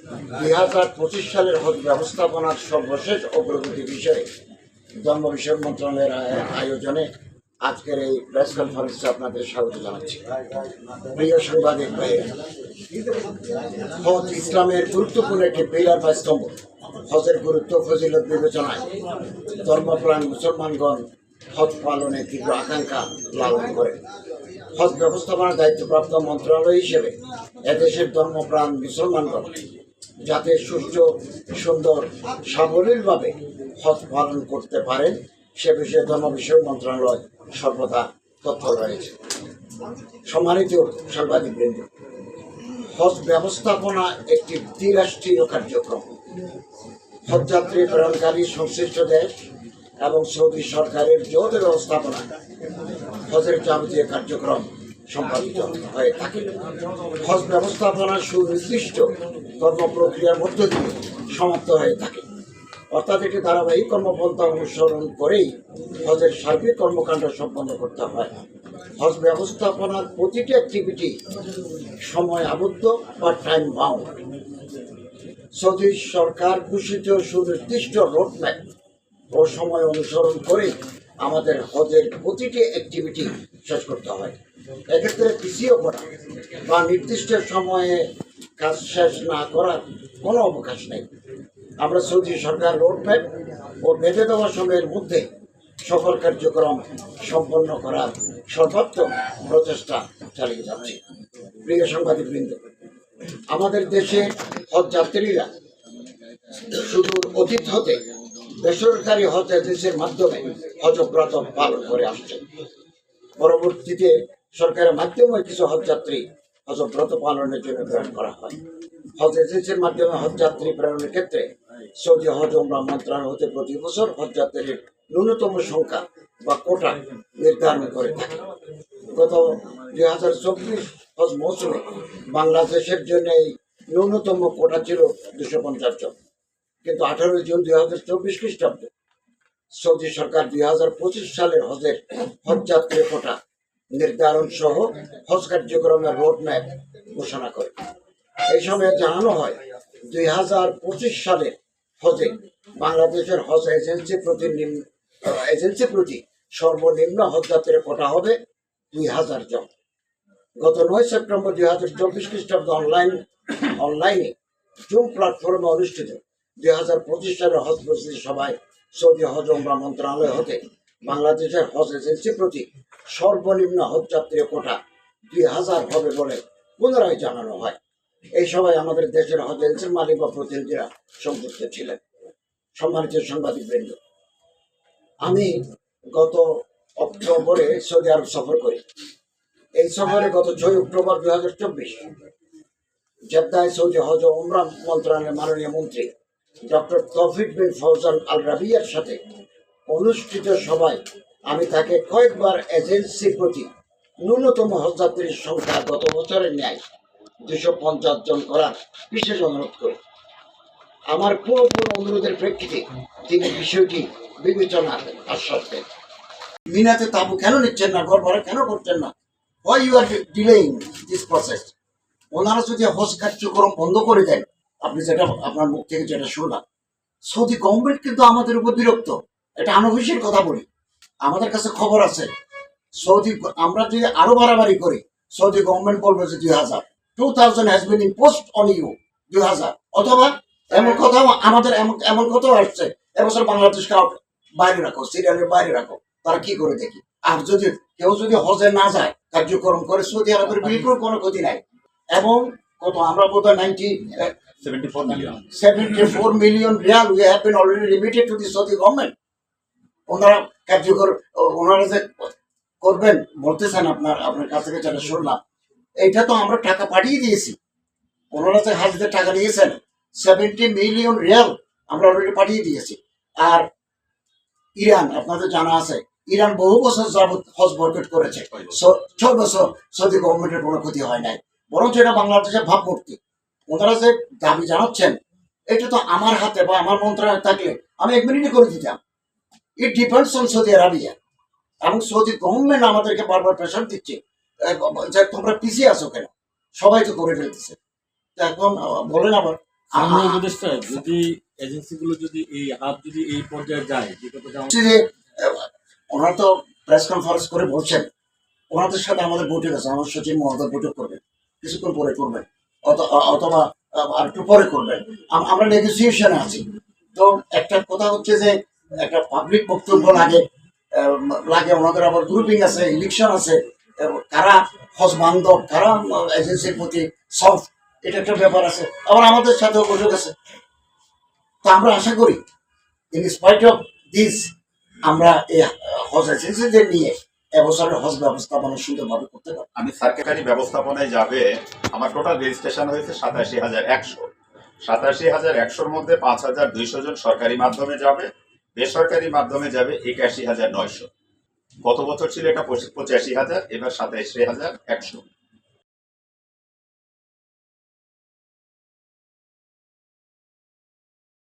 2025 সালের হজ ব্যবস্থাপনার সর্বশেষ অগ্রগতি বিষয়ে ধর্ম বিষয়ক মন্ত্রণালয়ের আয়োজনে আজকের এই প্রেস কনফারেন্সে আপনাদের স্বাগত জানাচ্ছি। প্রিয় সাংবাদিক ভাইয়েরা, হজ ইসলামের গুরুত্বপূর্ণ একটি পিলার বা স্তম্ভ। হজের গুরুত্ব ফজিলত বিবেচনায় ধর্মপ্রাণ মুসলমানগণ হজ পালনে তীব্র আকাঙ্ক্ষা লালন করে। হজ ব্যবস্থাপনার দায়িত্বপ্রাপ্ত মন্ত্রণালয় হিসেবে এদেশের ধর্মপ্রাণ মুসলমানগণ যাতে সুস্থ, সুন্দর, সাবলীলভাবে হজ পালন করতে পারেন সে বিষয়ে ধর্ম বিষয়ক মন্ত্রণালয় সর্বদা তৎপর রয়েছে। সম্মানিত সাংবাদিকবৃন্দ, হজ ব্যবস্থাপনা একটি দ্বিরাষ্ট্রীয় কার্যক্রম। হজযাত্রী প্রেরণকারী সংশ্লিষ্ট দেশ এবং সৌদি সরকারের যৌথ ব্যবস্থাপনা হজের যাবতীয় কার্যক্রম সম্পাদিত হয়ে থাকে। হজ ব্যবস্থাপনা সুনির্দিষ্ট কর্মপ্রক্রিয়ার মধ্য দিয়ে সমাপ্ত হয়ে থাকে, অর্থাৎ একটি ধারাবাহিক কর্মপন্থা অনুসরণ করেই হজের সার্বিক কর্মকাণ্ড সম্পন্ন করতে হয়। হজ ব্যবস্থাপনার প্রতিটি অ্যাক্টিভিটি সময় আবদ্ধ বা টাইম বাউন্ড। সৌদি সরকার ঘোষিত সুনির্দিষ্ট রোডম্যাপ ও সময় অনুসরণ করে আমাদের হজের প্রতিটি অ্যাক্টিভিটি শেষ করতে হয়। এক্ষেত্রে পিছিয়ে পড়া বা নির্দিষ্ট সময়ে কাজ শেষ না করার কোনো অবকাশ নেই। আমরা সৌদি সরকার রোডম্যাপ ও বেঁধে দেওয়া সময়ের মধ্যে সকল কার্যক্রম সম্পন্ন করার সর্বাত্মক প্রচেষ্টা চালিয়ে যাচ্ছি। প্রিয় সাংবাদিকবৃন্দ, আমাদের দেশে হজ যাত্রীরা সুদূর অতীত হতে বেসরকারি হজ এজেন্সির মাধ্যমে হজব্রত পালন করে আসছে। পরবর্তীতে সরকারের মাধ্যমে কিছু হজযাত্রী হজব্রত পালনের জন্য প্রেরণ করা হয়। হজ এজেন্সির মাধ্যমে হজযাত্রী প্রেরণের ক্ষেত্রে সৌদি হজ উমরা মন্ত্রণালয় হতে প্রতি বছর হজযাত্রীর ন্যূনতম সংখ্যা বা কোটা নির্ধারণ করে থাকে। গত 2024 হজ মৌসুমে বাংলাদেশের জন্য এই ন্যূনতম কোটা ছিল 250 জন, কিন্তু 18 জুন 2024 খ্রিস্টাব্দে সৌদি সরকার 2025 সালের হজের হজযাত্রী কোটা নির্ধারণ সহ হজ কার্যক্রমের রোডম্যাপ ঘোষণা করে। এই সময় জানানো হয় 2025 সালের হজে বাংলাদেশের হজ এজেন্সি প্রতি সর্বনিম্ন হজযাত্রীর কোটা হবে 2000 জন। গত 9 সেপ্টেম্বর 2024 খ্রিস্টাব্দ অনলাইনে জুম প্ল্যাটফর্মে অনুষ্ঠিত 2025 সালের হজ প্রস্তুতি সভায় সৌদি হজ উমরা মন্ত্রণালয় হতে বাংলাদেশের হজ এজেন্সি প্রতি সর্বনিম্ন হজযাত্রী কোটা 2000 হবে বলে পুনরায় জানানো হয়। এই সভায় আমাদের দেশের হজ এজেন্সির মালিক বা প্রতিনিধিরা সংযুক্ত ছিলেন। সম্মানিত সাংবাদিকবৃন্দ, আমি গত অক্টোবরে সৌদি আরব সফর করি। এই সফরে গত 6 অক্টোবর 2024 জেদ্দায় সৌদি হজ ও উমরা মন্ত্রণালয়ের মাননীয় মন্ত্রী ডক্টর তৌফিক বিন ফৌজান আল রাবিয়ার সাথে অনুষ্ঠিত সভায় আমি তাকে কয়েকবার এজেন্সি প্রতি ন্যূনতম হজযাত্রীর সংখ্যা গত বছরের ন্যায় 250 জন করার বিশেষ অনুরোধ করি। আমার পুরোপুরি অনুরোধের প্রেক্ষিতে তিনি বিষয়টি বিবেচনার আশ্বাস দেন। মিনাতে তাবু কেন নিচ্ছেন না, ঘর ভাড়া কেন করছেন না? Why you are delaying this process? ওনারা যদি হজ কার্যক্রম বন্ধ করে দেন, আপনি যেটা আপনার মুখ থেকে যেটা শুনলাম, সৌদি গভর্নমেন্ট কিন্তু আমাদের উপর বিরক্ত। এটা আনঅফিসিয়াল কথা বলি, আমাদের কাছে খবর আছে। সৌদি আমরা যদি আরো বাড়াবাড়ি করি, সৌদি গভর্নমেন্ট বলবে যে 2000 has been imposed on you 2000, অথবা এমন কথা আমাদের এমন কথাও আসছে এবছর বাংলাদেশকে বাইরে রাখো, সিরিয়ালের বাইরে রাখো। তারা কি করে দেখি। আর যদি কেউ যদি হজে না যায়, কার্যক্রম করে, সৌদি আরবের বিলকুল কোনো ক্ষতি নাই। এবং কত আমরা বোধহয় 74 million Real we have been already remitted to the Saudi government. ওনারা কার্যকর ওনারা যে করবেন বলতেছেন, আপনার কাছ থেকে যেটা শুনলাম, এইটা তো আমরা টাকা পাঠিয়ে দিয়েছি। ওনারা যে হাজিদের টাকা নিয়েছেন 70 মিলিয়ন রিয়াল আমরা অলরেডি পাঠিয়ে দিয়েছি। আর ইরান, আপনাদের জানা আছে, ইরান বহু বছর যাবৎ হজ বয়কট করেছে। 6 বছর সৌদি গভর্নমেন্টের কোনো ক্ষতি হয় নাই, বরঞ্চ এটা বাংলাদেশের ভাবমূর্তি। ওনারা যে দাবি জানাচ্ছেন, এটা তো আমার হাতে বা আমার মন্ত্রণালয় থাকলে আমি 1 মিনিটে করে দিতাম। It depends on Saudi Arabia. এবং সৌদি গভর্নমেন্ট আমাদেরকে বারবার প্রেশার দিচ্ছে যে তোমরা পিছিয়ে আসো কেন, সবাই তো করে ফেলতেছে। এখন বলেন আবার সামনে উপদেষ্টা যদি এজেন্সিগুলো যদি এই হাব যদি এই পর্যায়ে যায় যে কথাটা হচ্ছে যে ওনারা তো প্রেস কনফারেন্স করে বলছেন ওনাদের সাথে আমাদের বৈঠক আছে, আমার সচিব মহোদয় বৈঠক করবেন, কিছুক্ষণ পরে করবেন অথবা আর একটু পরে করবেন। আমরা নেগোসিয়েশনে আছি। তো একটা কথা হচ্ছে যে একটা পাবলিক বক্তব্য লাগে, লাগে ওনাদের আবার গ্রুপিং আছে, ইলেকশন আছে, কারা হজ বান্ধব, কারা এজেন্সির প্রতি সফট, এটা একটা ব্যাপার আছে। আবার আমাদের সাথেও বৈঠক আছে। তো আমরা আশা করি ইন স্পাইট অফ দিস আমরা এই হজ এজেন্সিদের নিয়ে এবছরের হজ ব্যবস্থাপনা সুন্দরভাবে করতে পারবো। আমি সরকারি ব্যবস্থাপনায় যাবে, আমার টোটাল রেজিস্ট্রেশন হয়েছে 87,100। 87,100-র মধ্যে 5,200 জন সরকারি মাধ্যমে যাবে, বেসরকারি মাধ্যমে যাবে 81,900। গত বছর ছিল এটা 85,000, এবার 87,100।